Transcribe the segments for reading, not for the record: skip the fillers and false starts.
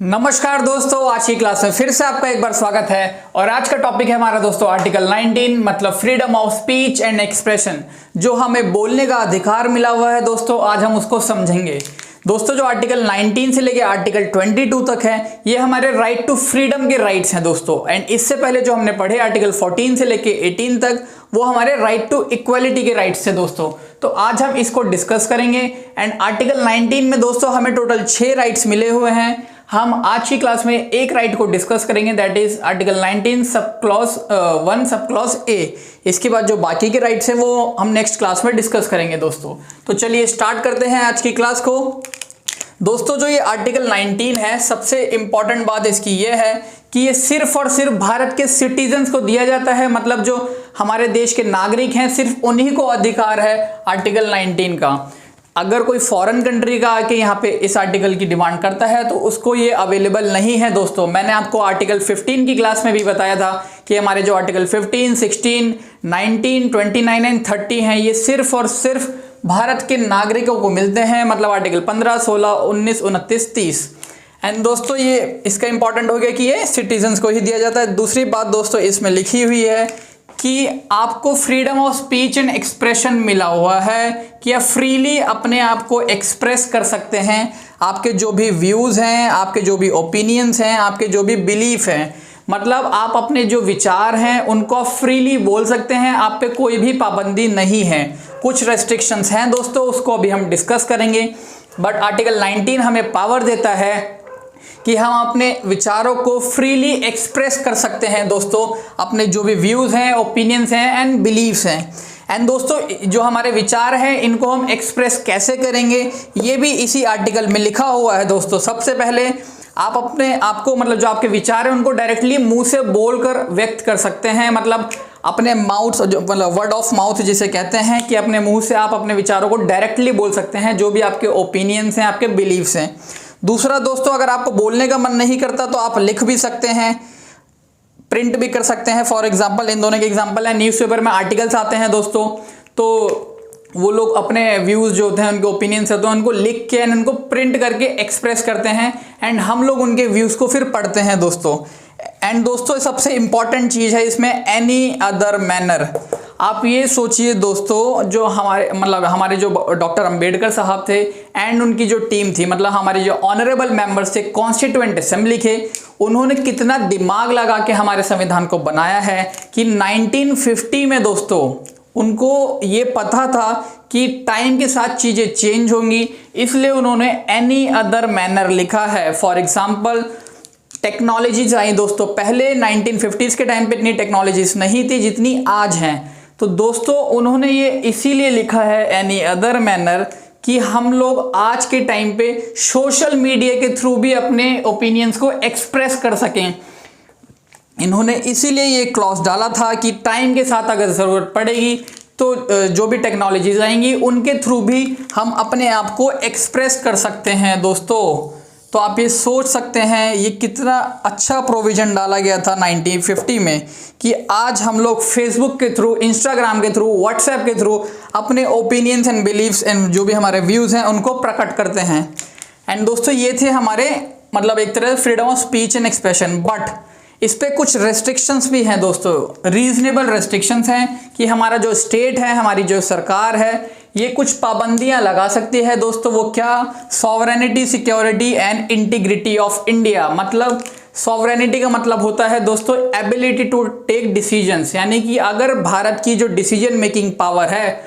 नमस्कार दोस्तों, आज की क्लास में फिर से आपका एक बार स्वागत है। और आज का टॉपिक है हमारा दोस्तों आर्टिकल 19 मतलब freedom of speech and expression, जो हमें बोलने का अधिकार मिला हुआ है दोस्तों। आज हम उसको समझेंगे दोस्तों। जो आर्टिकल 19 से लेके आर्टिकल 22 तक है, ये हमारे राइट टू फ्रीडम के राइट्स हैं दोस्तों। एंड इससे पहले जो हमने पढ़े आर्टिकल 14 से लेके 18 तक, वो हमारे राइट टू इक्वालिटी के राइट्स थे दोस्तों। तो आज हम इसको डिस्कस करेंगे। एंड आर्टिकल 19 में दोस्तों हमें टोटल 6 राइट्स मिले हुए हैं। हम आज की क्लास में एक राइट को डिस्कस करेंगे, that is article 19 sub clause 1 sub clause A. इसके बाद जो बाकी के राइट्स हैं वो हम नेक्स्ट क्लास में डिस्कस करेंगे दोस्तों। तो चलिए स्टार्ट करते हैं आज की क्लास को दोस्तों। जो ये आर्टिकल 19 है, सबसे इंपॉर्टेंट बात इसकी ये है कि ये सिर्फ और सिर्फ भारत के सिटीजन्स को दिया जाता है। मतलब जो हमारे देश के नागरिक हैं, सिर्फ उन्हीं को अधिकार है आर्टिकल 19 का। अगर कोई फॉरेन कंट्री का आके यहाँ पे इस आर्टिकल की डिमांड करता है तो उसको ये अवेलेबल नहीं है दोस्तों। मैंने आपको आर्टिकल 15 की क्लास में भी बताया था कि हमारे जो आर्टिकल 15, 16, 19, 29 एंड 30 हैं, ये सिर्फ और सिर्फ भारत के नागरिकों को मिलते हैं। मतलब आर्टिकल 15, 16, 19, 29, 30। एंड दोस्तों ये इसका इंपॉर्टेंट हो गया कि ये सिटीजन्स को ही दिया जाता है। दूसरी बात दोस्तों इसमें लिखी हुई है कि आपको freedom of speech and expression मिला हुआ है कि आप फ्रीली अपने आप को एक्सप्रेस कर सकते हैं। आपके जो भी व्यूज़ हैं, आपके जो भी ओपिनियंस हैं, आपके जो भी बिलीफ हैं, मतलब आप अपने जो विचार हैं उनको आप फ्रीली बोल सकते हैं। आप पे कोई भी पाबंदी नहीं है। कुछ रेस्ट्रिक्शंस हैं दोस्तों, उसको अभी हम डिस्कस करेंगे। बट आर्टिकल 19 हमें पावर देता है कि हम अपने विचारों को फ्रीली एक्सप्रेस कर सकते हैं दोस्तों। अपने जो भी व्यूज़ हैं, ओपिनियंस हैं एंड बिलीव्स हैं। एंड दोस्तों जो हमारे विचार हैं इनको हम एक्सप्रेस कैसे करेंगे, ये भी इसी आर्टिकल में लिखा हुआ है दोस्तों। सबसे पहले आप अपने आप को मतलब जो आपके विचार हैं उनको डायरेक्टली मुंह से बोलकर व्यक्त कर सकते हैं। मतलब अपने माउथ जो मतलब वर्ड ऑफ माउथ जिसे कहते हैं कि अपने मुंह से आप अपने विचारों को डायरेक्टली बोल सकते हैं, जो भी आपके ओपिनियंस हैं, आपके बिलीव्स हैं। दूसरा दोस्तों, अगर आपको बोलने का मन नहीं करता तो आप लिख भी सकते हैं, प्रिंट भी कर सकते हैं। फॉर एग्जांपल इन दोनों के एग्जांपल है, न्यूज़पेपर में आर्टिकल्स आते हैं दोस्तों, तो वो लोग अपने व्यूज़ जो होते हैं, उनके ओपिनियंस होते हैं, उनको लिख के एंड उनको प्रिंट करके एक्सप्रेस करते हैं। एंड हम लोग उनके व्यूज़ को फिर पढ़ते हैं दोस्तों। एंड दोस्तों सबसे इंपॉर्टेंट चीज़ है इसमें एनी अदर मैनर। आप ये सोचिए दोस्तों, जो हमारे जो डॉक्टर अंबेडकर साहब थे एंड उनकी जो टीम थी, मतलब हमारे जो ऑनरेबल मेंबर्स थे कॉन्स्टिट्यूएंट असेंबली के, उन्होंने कितना दिमाग लगा के हमारे संविधान को बनाया है कि 1950 में दोस्तों उनको ये पता था कि टाइम के साथ चीज़ें चेंज होंगी, इसलिए उन्होंने एनी अदर मैनर लिखा है। फॉर एग्जाम्पल टेक्नोलॉजीज आई दोस्तों, पहले 1950s के टाइम पे इतनी टेक्नोलॉजीज नहीं थी जितनी आज हैं। तो दोस्तों उन्होंने ये इसीलिए लिखा है एनी अदर मैनर कि हम लोग आज के टाइम पे सोशल मीडिया के थ्रू भी अपने ओपिनियंस को एक्सप्रेस कर सकें। इन्होंने इसीलिए ये क्लॉज डाला था कि टाइम के साथ अगर ज़रूरत पड़ेगी तो जो भी टेक्नोलॉजीज आएंगी उनके थ्रू भी हम अपने आप को एक्सप्रेस कर सकते हैं दोस्तों। तो आप ये सोच सकते हैं ये कितना अच्छा प्रोविज़न डाला गया था 1950 में कि आज हम लोग फेसबुक के थ्रू, इंस्टाग्राम के थ्रू, व्हाट्सएप के थ्रू अपने ओपिनियंस एंड बिलीव्स एंड जो भी हमारे व्यूज़ हैं उनको प्रकट करते हैं। एंड दोस्तों ये थे हमारे मतलब एक तरह freedom of speech and expression. But इस पे कुछ रेस्ट्रिक्शंस भी हैं दोस्तों, रीजनेबल रेस्ट्रिक्शंस हैं कि हमारा जो स्टेट है, हमारी जो सरकार है, ये कुछ पाबंदियां लगा सकती है दोस्तों। वो क्या? Sovereignty, security and integrity of India. मतलब सॉवरेनिटी का मतलब होता है दोस्तों एबिलिटी टू टेक डिसीजंस, यानी कि अगर भारत की जो डिसीजन मेकिंग पावर है,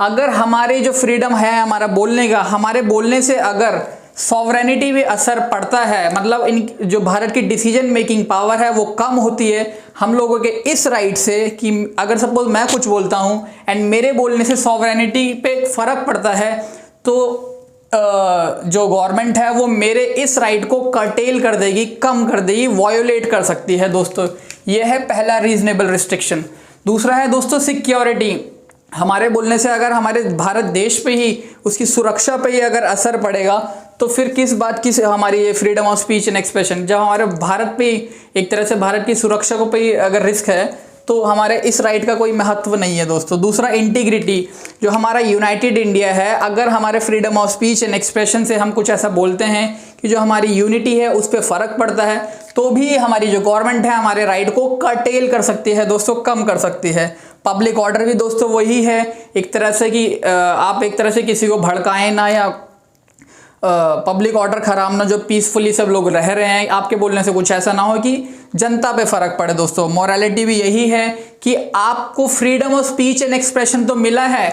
अगर हमारे जो फ्रीडम है हमारा बोलने का, हमारे बोलने से अगर सॉवरेनिटी में असर पड़ता है, मतलब इन जो भारत की डिसीजन मेकिंग पावर है वो कम होती है हम लोगों के इस राइट से कि अगर सपोज मैं कुछ बोलता हूँ एंड मेरे बोलने से सॉवरेनिटी पे फ़र्क पड़ता है, तो जो गवर्नमेंट है वो मेरे इस राइट को कर्टेल कर देगी, कम कर देगी, वायोलेट कर सकती है दोस्तों। ये है पहला रीजनेबल रिस्ट्रिक्शन। दूसरा है दोस्तों सिक्योरिटी। हमारे बोलने से अगर हमारे भारत देश पे ही, उसकी सुरक्षा पे ही अगर असर पड़ेगा तो फिर किस बात की हमारी ये freedom of speech and expression. जब हमारे भारत पे एक तरह से भारत की सुरक्षा को पे ही अगर रिस्क है तो हमारे इस राइट का कोई महत्व नहीं है दोस्तों। दूसरा इंटीग्रिटी, जो हमारा यूनाइटेड इंडिया है, अगर हमारे freedom of speech and expression से हम कुछ ऐसा बोलते हैं कि जो हमारी यूनिटी है उस पर फ़र्क पड़ता है, तो भी हमारी जो गवर्नमेंट है हमारे राइट को कर्टेल कर सकती है दोस्तों, कम कर सकती है। पब्लिक ऑर्डर भी दोस्तों वही है एक तरह से कि आप एक तरह से किसी को भड़काएं ना, या पब्लिक ऑर्डर खराब ना, जो पीसफुली सब लोग रह रहे हैं, आपके बोलने से कुछ ऐसा ना हो कि जनता पे फर्क पड़े दोस्तों। मोरालिटी भी यही है कि आपको freedom of speech and expression तो मिला है,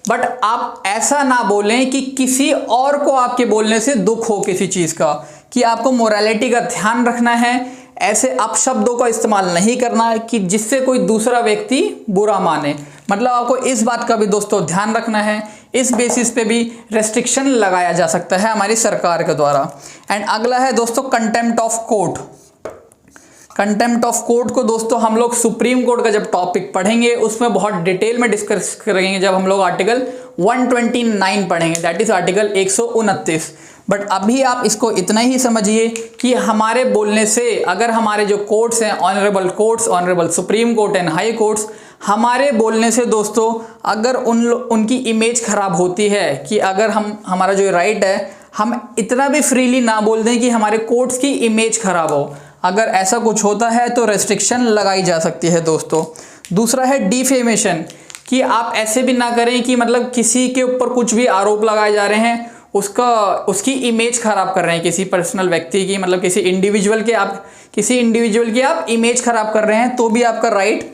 बट आप ऐसा ना बोलें कि किसी और को आपके बोलने से दुख हो किसी चीज़ का, कि आपको मोरालिटी का ध्यान रखना है। ऐसे अपशब्दों का इस्तेमाल नहीं करना है कि जिससे कोई दूसरा व्यक्ति बुरा माने। मतलब आपको इस बात का भी दोस्तों ध्यान रखना है। इस बेसिस पे भी रेस्ट्रिक्शन लगाया जा सकता है हमारी सरकार के द्वारा। एंड अगला है दोस्तों contempt of court. Contempt of court को दोस्तों हम लोग सुप्रीम कोर्ट का जब टॉपिक पढ़ेंगे उसमें बहुत डिटेल में डिस्कस करेंगे, जब हम लोग आर्टिकल 129 पढ़ेंगे, दैट इज आर्टिकल 129। बट अभी आप इसको इतना ही समझिए कि हमारे बोलने से, अगर हमारे जो कोर्ट्स हैं, honourable courts, honourable supreme court and high courts, हमारे बोलने से दोस्तों अगर उनकी इमेज खराब होती है, कि अगर हमारा जो राइट है हम इतना भी फ्रीली ना बोल दें कि हमारे कोर्ट्स की इमेज खराब हो, अगर ऐसा कुछ होता है तो रेस्ट्रिक्शन लगाई जा सकती है दोस्तों। दूसरा है डिफेमेशन, कि आप ऐसे भी ना करें कि मतलब किसी के ऊपर कुछ भी आरोप लगाए जा रहे हैं, उसकी इमेज खराब कर रहे हैं, किसी पर्सनल व्यक्ति की, मतलब किसी इंडिविजुअल की आप इमेज खराब कर रहे हैं, तो भी आपका राइट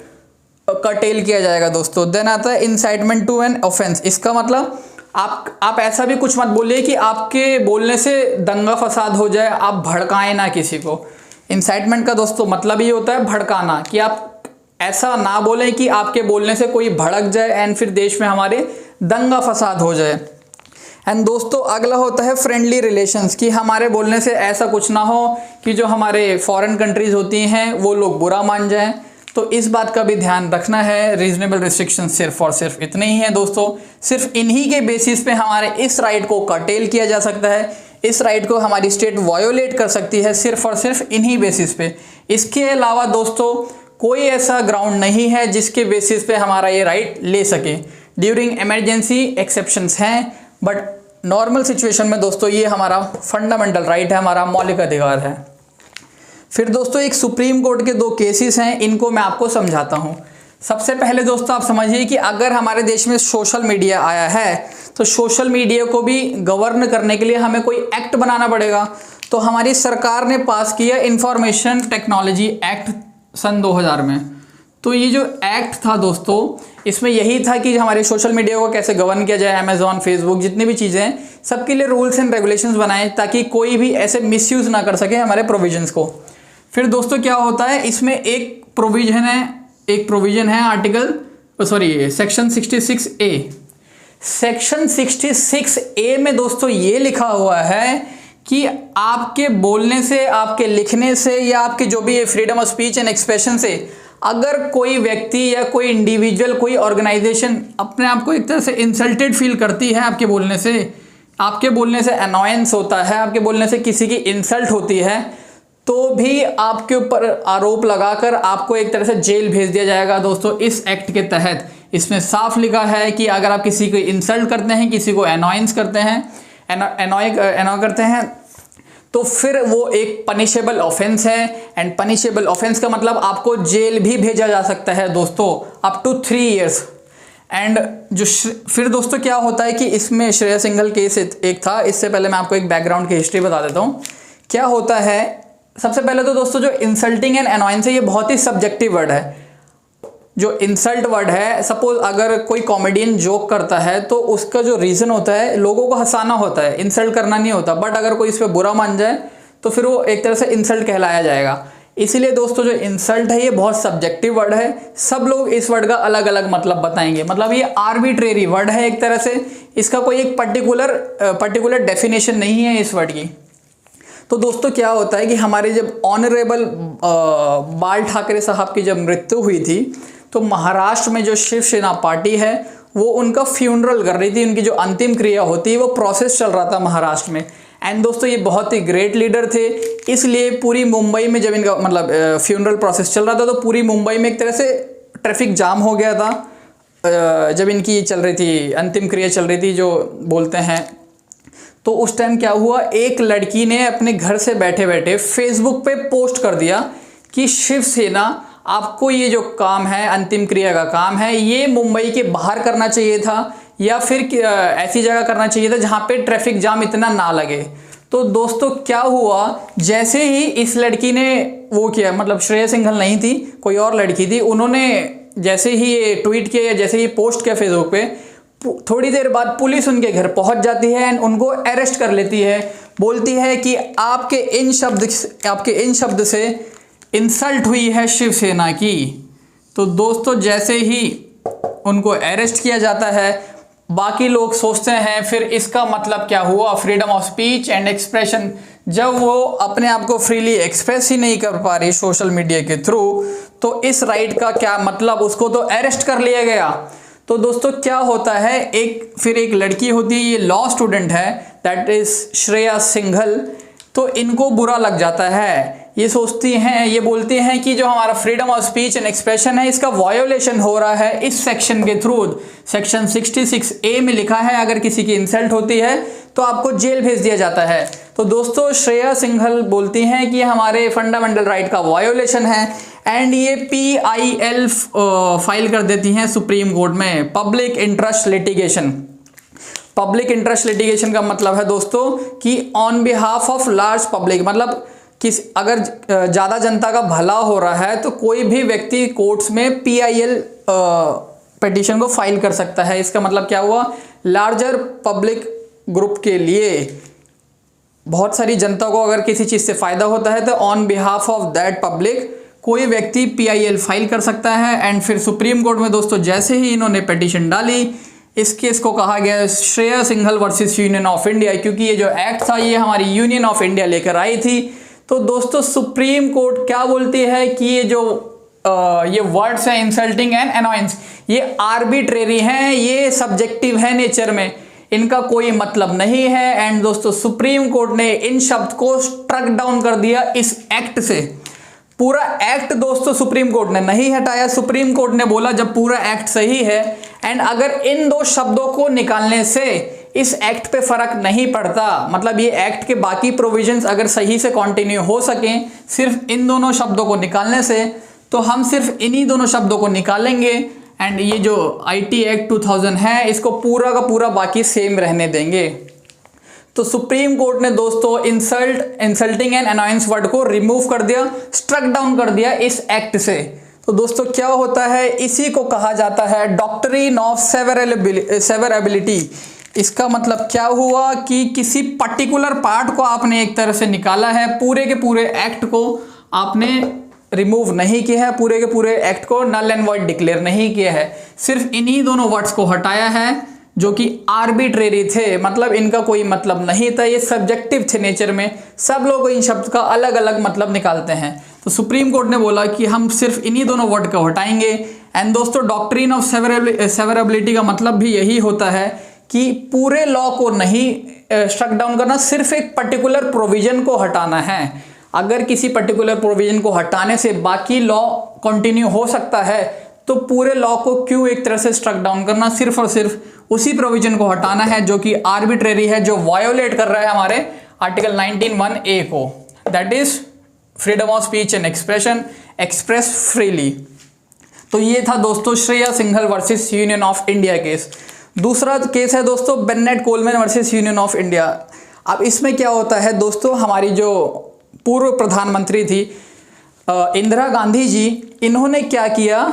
कर्टेल किया जाएगा दोस्तों। देन आता है इंसाइटमेंट टू एन ऑफेंस। इसका मतलब आप ऐसा भी कुछ मत बोलिए कि आपके बोलने से दंगा फसाद हो जाए, आप भड़काएं ना किसी को। इंसाइटमेंट का दोस्तों मतलब ये होता है भड़काना, कि आप ऐसा ना बोलें कि आपके बोलने से कोई भड़क जाए एंड फिर देश में हमारे दंगा फसाद हो जाए। एंड दोस्तों अगला होता है फ्रेंडली रिलेशंस, कि हमारे बोलने से ऐसा कुछ ना हो कि जो हमारे फॉरेन कंट्रीज होती हैं वो लोग बुरा मान जाएं, तो इस बात का भी ध्यान रखना है। रीजनेबल रिस्ट्रिक्शन सिर्फ और सिर्फ इतने ही हैं दोस्तों। सिर्फ इन्हीं के बेसिस पे हमारे इस राइट को कर्टेल किया जा सकता है, इस राइट को हमारी स्टेट वायोलेट कर सकती है, सिर्फ और सिर्फ इन्हीं बेसिस पे। इसके अलावा दोस्तों कोई ऐसा ग्राउंड नहीं है जिसके बेसिस पे हमारा ये राइट ले सके। ड्यूरिंग इमरजेंसी एक्सेप्शंस हैं, बट नॉर्मल सिचुएशन में दोस्तों ये हमारा फंडामेंटल राइट है, हमारा मौलिक अधिकार है। फिर दोस्तों एक सुप्रीम कोर्ट के 2 केसेस हैं, इनको मैं आपको समझाता हूँ। सबसे पहले दोस्तों आप समझिए कि अगर हमारे देश में सोशल मीडिया आया है, तो सोशल मीडिया को भी गवर्न करने के लिए हमें कोई एक्ट बनाना पड़ेगा। तो हमारी सरकार ने पास किया इंफॉर्मेशन टेक्नोलॉजी एक्ट सन 2000 में। तो ये जो एक्ट था दोस्तों, इसमें यही था कि हमारे सोशल मीडिया को कैसे गवर्न किया जाए, अमेजॉन, फेसबुक, जितनी भी चीज़ें हैं सबके लिए रूल्स एंड रेगुलेशंस बनाए, ताकि कोई भी ऐसे मिसयूज़ ना कर सके हमारे प्रोविजंस को। फिर दोस्तों क्या होता है, इसमें एक प्रोविजन है सेक्शन 66A। सेक्शन 66A में दोस्तों ये लिखा हुआ है कि आपके बोलने से, आपके लिखने से, या आपके जो भी freedom of speech and expression से अगर कोई व्यक्ति या कोई इंडिविजुअल, कोई ऑर्गेनाइजेशन अपने आप को एक तरह से इंसल्टेड फील करती है आपके बोलने से अनॉयंस होता है, आपके बोलने से किसी की इंसल्ट होती है, तो भी आपके ऊपर आरोप लगाकर आपको एक तरह से जेल भेज दिया जाएगा दोस्तों इस एक्ट के तहत। इसमें साफ लिखा है कि अगर आप किसी को इंसल्ट करते हैं, किसी को अनॉयंस करते हैं, अनॉय करते हैं, तो फिर वो एक पनिशेबल ऑफेंस है। एंड पनिशेबल ऑफेंस का मतलब आपको जेल भी भेजा जा सकता है दोस्तों, अप टू 3 इयर्स। एंड फिर दोस्तों क्या होता है कि इसमें श्रेया सिंघल केस एक था। इससे पहले मैं आपको एक बैकग्राउंड की हिस्ट्री बता देता हूँ। क्या होता है, सबसे पहले तो दोस्तों जो इंसल्टिंग एंड अनॉयंस है, ये बहुत ही सब्जेक्टिव वर्ड है। जो इंसल्ट वर्ड है, सपोज अगर कोई कॉमेडियन जोक करता है तो उसका जो रीज़न होता है लोगों को हंसाना होता है, इंसल्ट करना नहीं होता। बट अगर कोई इस पर बुरा मान जाए तो फिर वो एक तरह से इंसल्ट कहलाया जाएगा। इसीलिए दोस्तों जो इंसल्ट है ये बहुत सब्जेक्टिव वर्ड है, सब लोग इस वर्ड का अलग अलग मतलब बताएंगे। मतलब ये आर्बिट्रेरी वर्ड है एक तरह से, इसका कोई एक पर्टिकुलर डेफिनेशन नहीं है इस वर्ड की। तो दोस्तों क्या होता है कि हमारे जब ऑनरेबल बाल ठाकरे साहब की जब मृत्यु हुई थी, तो महाराष्ट्र में जो शिवसेना पार्टी है वो उनका फ्यूनरल कर रही थी, उनकी जो अंतिम क्रिया होती है वो प्रोसेस चल रहा था महाराष्ट्र में। एंड दोस्तों ये बहुत ही ग्रेट लीडर थे, इसलिए पूरी मुंबई में जब इनका मतलब फ्यूनरल प्रोसेस चल रहा था तो पूरी मुंबई में एक तरह से ट्रैफिक जाम हो गया था जब इनकी चल रही थी, अंतिम क्रिया चल रही थी जो बोलते हैं। तो उस टाइम क्या हुआ, एक लड़की ने अपने घर से बैठे बैठे फेसबुक पे पोस्ट कर दिया कि शिवसेना आपको ये जो काम है, अंतिम क्रिया का काम है, ये मुंबई के बाहर करना चाहिए था या फिर ऐसी जगह करना चाहिए था जहाँ पे ट्रैफिक जाम इतना ना लगे। तो दोस्तों क्या हुआ, जैसे ही इस लड़की ने वो किया, मतलब श्रेया सिंघल नहीं थी, कोई और लड़की थी, उन्होंने जैसे ही ये ट्वीट किया या जैसे ही पोस्ट किया फेसबुक पे, थोड़ी देर बाद पुलिस उनके घर पहुंच जाती है एंड उनको अरेस्ट कर लेती है। बोलती है कि आपके इन शब्द से इंसल्ट हुई है शिवसेना की। तो दोस्तों जैसे ही उनको अरेस्ट किया जाता है, बाकी लोग सोचते हैं फिर इसका मतलब क्या हुआ, freedom of speech and expression. जब वो अपने आप को फ्रीली एक्सप्रेस ही नहीं कर पा रही सोशल मीडिया के थ्रू, तो इस राइट का क्या मतलब, उसको तो अरेस्ट कर लिया गया। तो दोस्तों क्या होता है, एक लड़की होती है, ये लॉ स्टूडेंट है, दैट इज श्रेया सिंघल। तो इनको बुरा लग जाता है, ये सोचती हैं, ये बोलती हैं कि जो हमारा freedom of speech and expression है, इसका वायोलेशन हो रहा है इस सेक्शन के थ्रू। सेक्शन 66A में लिखा है अगर किसी की इंसल्ट होती है तो आपको जेल भेज दिया जाता है। तो दोस्तों श्रेया सिंघल बोलती हैं कि हमारे फंडामेंटल राइट का वायोलेशन है एंड ये PIL फाइल कर देती हैं सुप्रीम कोर्ट में, public interest litigation. Public interest litigation का मतलब है दोस्तों कि on behalf of large public, मतलब अगर ज़्यादा जनता का भला हो रहा है तो कोई भी व्यक्ति कोर्ट्स में PIL पिटीशन को फाइल कर सकता है। इसका मतलब क्या हुआ, लार्जर पब्लिक ग्रुप के लिए, बहुत सारी जनता को अगर किसी चीज़ से फ़ायदा होता है तो on behalf of that public कोई व्यक्ति PIL फाइल कर सकता है। एंड फिर सुप्रीम कोर्ट में दोस्तों जैसे ही इन्होंने पिटीशन डाली, इस केस को कहा गया Shreya Singhal versus union of India, क्योंकि ये जो एक्ट था ये हमारी यूनियन ऑफ इंडिया लेकर आई थी। तो दोस्तों सुप्रीम कोर्ट क्या बोलती है कि ये जो ये वर्ड्स हैं इंसल्टिंग एंड अनॉयंस, ये आर्बिट्रेरी हैं, ये सब्जेक्टिव है नेचर में, इनका कोई मतलब नहीं है। एंड दोस्तों सुप्रीम कोर्ट ने इन शब्द को स्ट्रक डाउन कर दिया इस एक्ट से। पूरा एक्ट दोस्तों सुप्रीम कोर्ट ने नहीं हटाया। सुप्रीम कोर्ट ने बोला जब पूरा एक्ट सही है एंड अगर इन दो शब्दों को निकालने से इस एक्ट पे फर्क नहीं पड़ता, मतलब ये एक्ट के बाकी प्रोविजंस अगर सही से कंटिन्यू हो सकें सिर्फ इन दोनों शब्दों को निकालने से, तो हम सिर्फ इन्हीं दोनों शब्दों को निकालेंगे एंड ये जो IT एक्ट 2000 है इसको पूरा का पूरा बाकी सेम रहने देंगे। तो सुप्रीम कोर्ट ने दोस्तों इंसल्टिंग एंड अनॉयंस वर्ड को रिमूव कर दिया, स्ट्रक डाउन कर दिया इस एक्ट से। तो दोस्तों क्या होता है, इसी को कहा जाता है डॉक्ट्रिन ऑफ सेवरेबिलिटी। इसका मतलब क्या हुआ कि किसी पर्टिकुलर पार्ट को आपने एक तरह से निकाला है, पूरे के पूरे एक्ट को आपने रिमूव नहीं किया है, पूरे के पूरे एक्ट को नल एंड वॉइड डिक्लेयर नहीं किया है, सिर्फ इन्हीं दोनों वर्ड्स को हटाया है जो कि आर्बिट्रेरी थे, मतलब इनका कोई मतलब नहीं था, ये सब्जेक्टिव थे नेचर में, सब लोग इन शब्द का अलग अलग मतलब निकालते हैं। तो सुप्रीम कोर्ट ने बोला कि हम सिर्फ इन्हीं दोनों वर्ड को हटाएंगे। एंड दोस्तों डॉक्ट्रिन ऑफ सेवरेबिलिटी का मतलब भी यही होता है कि पूरे लॉ को नहीं स्ट्रक डाउन करना, सिर्फ एक पर्टिकुलर प्रोविजन को हटाना है। अगर किसी पर्टिकुलर प्रोविजन को हटाने से बाकी लॉ कंटिन्यू हो सकता है तो पूरे लॉ को क्यों एक तरह से स्ट्रक डाउन करना, सिर्फ और सिर्फ उसी प्रोविजन को हटाना है जो कि आर्बिट्रेरी है, जो वायोलेट कर रहा है हमारे आर्टिकल 19(1)(a) को, that is freedom of speech and expression, express freely. तो ये था दोस्तों Shreya Singhal versus union of India case. दूसरा केस है दोस्तों Bennett Coleman versus union of India. अब इसमें क्या होता है दोस्तों, हमारी जो पूर्व प्रधानमंत्री थी इंदिरा गांधी जी, इन्होंने क्या किया,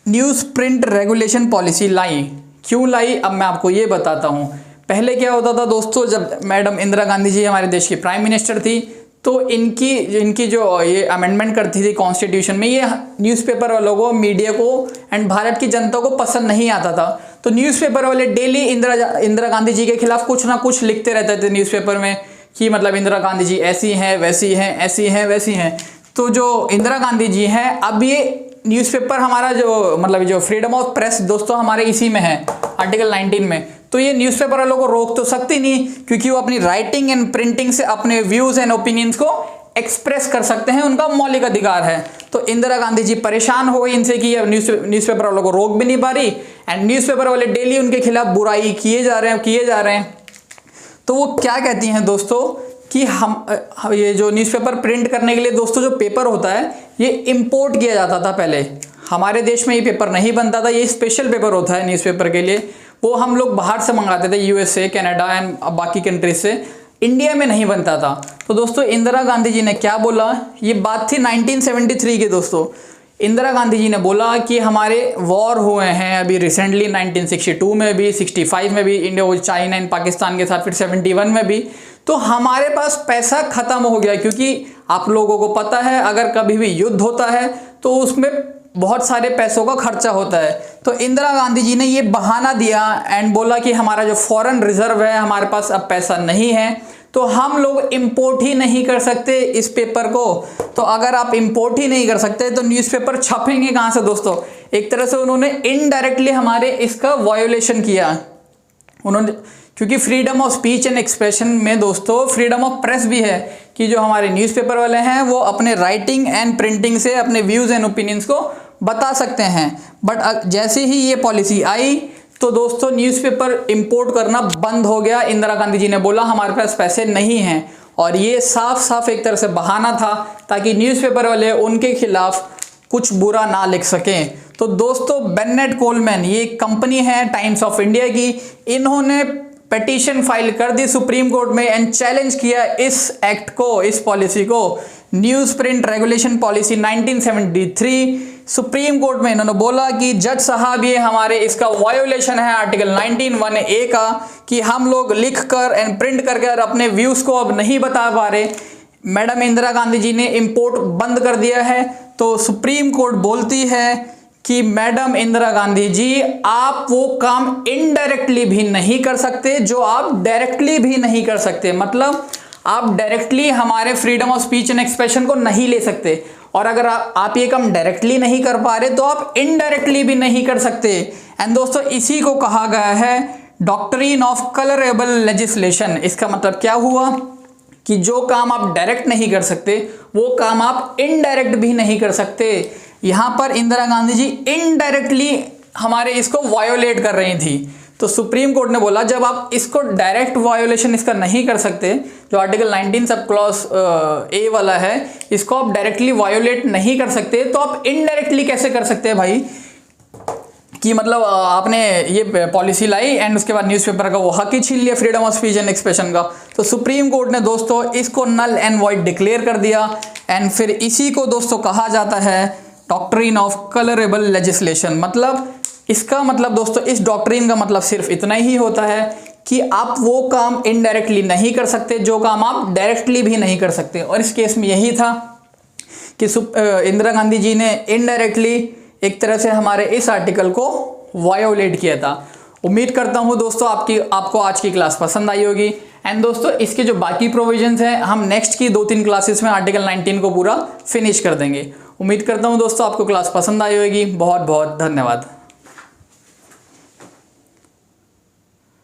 न्यूज़ प्रिंट रेगुलेशन पॉलिसी लाई। क्यों लाई, अब मैं आपको ये बताता हूँ। पहले क्या होता था दोस्तों, जब मैडम इंदिरा गांधी जी हमारे देश की प्राइम मिनिस्टर थी तो इनकी जो ये अमेंडमेंट करती थी कॉन्स्टिट्यूशन में, ये न्यूज़पेपर वालों को, मीडिया को एंड भारत की जनता को पसंद नहीं आता था। तो न्यूज़पेपर वाले डेली इंदिरा गांधी जी के खिलाफ कुछ ना कुछ लिखते रहते थे न्यूज़पेपर में कि मतलब इंदिरा गांधी जी ऐसी हैं, वैसी हैं, ऐसी हैं, वैसी हैं। तो जो इंदिरा गांधी जी हैं, अब ये न्यूज़पेपर हमारा जो मतलब जो फ्रीडम ऑफ प्रेस दोस्तों हमारे इसी में है, आर्टिकल 19 में। तो ये न्यूज़पेपर वालों को रोक तो सकती नहीं, क्योंकि वो अपनी राइटिंग एंड प्रिंटिंग से अपने व्यूज़ एंड ओपिनियंस को एक्सप्रेस कर सकते हैं, उनका मौलिक अधिकार है। तो इंदिरा गांधी जी परेशान हो गई इनसे कि अब न्यूज़पेपर वालों को रोक भी नहीं पा रही एंड न्यूज़पेपर वाले डेली उनके खिलाफ बुराई किए जा रहे हैं। तो वो क्या कहती हैं दोस्तों कि हम ये जो न्यूज़पेपर प्रिंट करने के लिए दोस्तों जो पेपर होता है ये इंपोर्ट किया जाता था पहले। हमारे देश में ये पेपर नहीं बनता था, ये स्पेशल पेपर होता है न्यूज़पेपर के लिए, वो हम लोग बाहर से मंगाते थे, यूएसए, कनाडा एंड बाकी कंट्रीज से, इंडिया में नहीं बनता था। तो दोस्तों इंदिरा गांधी जी ने क्या बोला, ये बात थी 1973 की दोस्तों। इंदिरा गांधी जी ने बोला कि हमारे वॉर हुए हैं अभी रिसेंटली 1962 में भी, 65 में भी इंडिया चाइना एंड पाकिस्तान के साथ, फिर 71 में भी। तो हमारे पास पैसा खत्म हो गया, क्योंकि आप लोगों को पता है अगर कभी भी युद्ध होता है तो उसमें बहुत सारे पैसों का खर्चा होता है। तो इंदिरा गांधी जी ने ये बहाना दिया एंड बोला कि हमारा जो फॉरेन रिजर्व है, हमारे पास अब पैसा नहीं है, तो हम लोग इंपोर्ट ही नहीं कर सकते इस पेपर को। तो अगर आप इंपोर्ट ही नहीं कर सकते तो न्यूज़पेपर छपेंगे कहाँ से दोस्तों। एक तरह से उन्होंने इनडायरेक्टली हमारे इसका वायोलेशन किया उन्होंने, क्योंकि freedom of speech and expression में दोस्तों फ्रीडम ऑफ प्रेस भी है कि जो हमारे न्यूज़पेपर वाले हैं वो अपने राइटिंग एंड प्रिंटिंग से अपने व्यूज़ एंड ओपिनियंस को बता सकते हैं। बट जैसे ही ये पॉलिसी आई तो दोस्तों न्यूज़पेपर इंपोर्ट करना बंद हो गया। इंदिरा गांधी जी ने बोला हमारे पास पैसे नहीं हैं, और ये साफ साफ एक तरह से बहाना था ताकि न्यूज़पेपर वाले उनके खिलाफ कुछ बुरा ना लिख सकें। तो दोस्तों बेनेट कोलमैन, ये एक कंपनी है टाइम्स ऑफ इंडिया की, इन्होंने पिटीशन फाइल कर दी सुप्रीम कोर्ट में एंड चैलेंज किया इस एक्ट को, इस पॉलिसी को, news print regulation policy 1973। Supreme court में इन्होंने बोला कि जज साहब ये हमारे इसका वायोलेशन है आर्टिकल 19(1)(a) का, कि हम लोग लिख कर एंड प्रिंट करके अपने व्यूज़ को अब नहीं बता पा रहे। मैडम इंदिरा गांधी जी ने इंपोर्ट बंद कर दिया है। तो सुप्रीम कोर्ट बोलती है कि मैडम इंदिरा गांधी जी आप वो काम इनडायरेक्टली भी नहीं कर सकते जो आप डायरेक्टली भी नहीं कर सकते। मतलब आप डायरेक्टली हमारे freedom of speech and expression को नहीं ले सकते, और अगर आप ये काम डायरेक्टली नहीं कर पा रहे तो आप इनडायरेक्टली भी नहीं कर सकते। एंड दोस्तों इसी को कहा गया है डॉक्ट्रिन ऑफ कलरेबल लेजिस्लेशन। इसका मतलब क्या हुआ कि जो काम आप डायरेक्ट नहीं कर सकते वो काम आप इनडायरेक्ट भी नहीं कर सकते। यहाँ पर इंदिरा गांधी जी इनडायरेक्टली हमारे इसको वायोलेट कर रही थी। तो सुप्रीम कोर्ट ने बोला जब आप इसको डायरेक्ट वायोलेशन इसका नहीं कर सकते, जो आर्टिकल 19 सब क्लॉज ए वाला है, इसको आप डायरेक्टली वायोलेट नहीं कर सकते, तो आप इनडायरेक्टली कैसे कर सकते हैं भाई, कि मतलब आपने ये पॉलिसी लाई एंड उसके बाद न्यूज़पेपर का वो हक ही छीन लिया freedom of speech and expression का। तो सुप्रीम कोर्ट ने दोस्तों इसको नल एंड वॉइड डिक्लेयर कर दिया एंड फिर इसी को दोस्तों कहा जाता है डॉक्ट्रिन ऑफ कलरेबल लेजिस्लेशन। मतलब इसका मतलब दोस्तों इस डॉक्ट्रिन का मतलब सिर्फ इतना ही होता है कि आप वो काम इनडायरेक्टली नहीं कर सकते जो काम आप डायरेक्टली भी नहीं कर सकते। और इस केस में यही था कि इंदिरा गांधी जी ने इनडायरेक्टली एक तरह से हमारे इस आर्टिकल को वायोलेट किया था। उम्मीद करता हूँ दोस्तों आपको आज की क्लास पसंद आई होगी। एंड दोस्तों इसके जो बाकी प्रोविजंस हैं हम नेक्स्ट की 2-3 क्लासेस में आर्टिकल 19 को पूरा फिनिश कर देंगे। उम्मीद करता हूँ दोस्तों आपको क्लास पसंद आई होगी। बहुत बहुत धन्यवाद।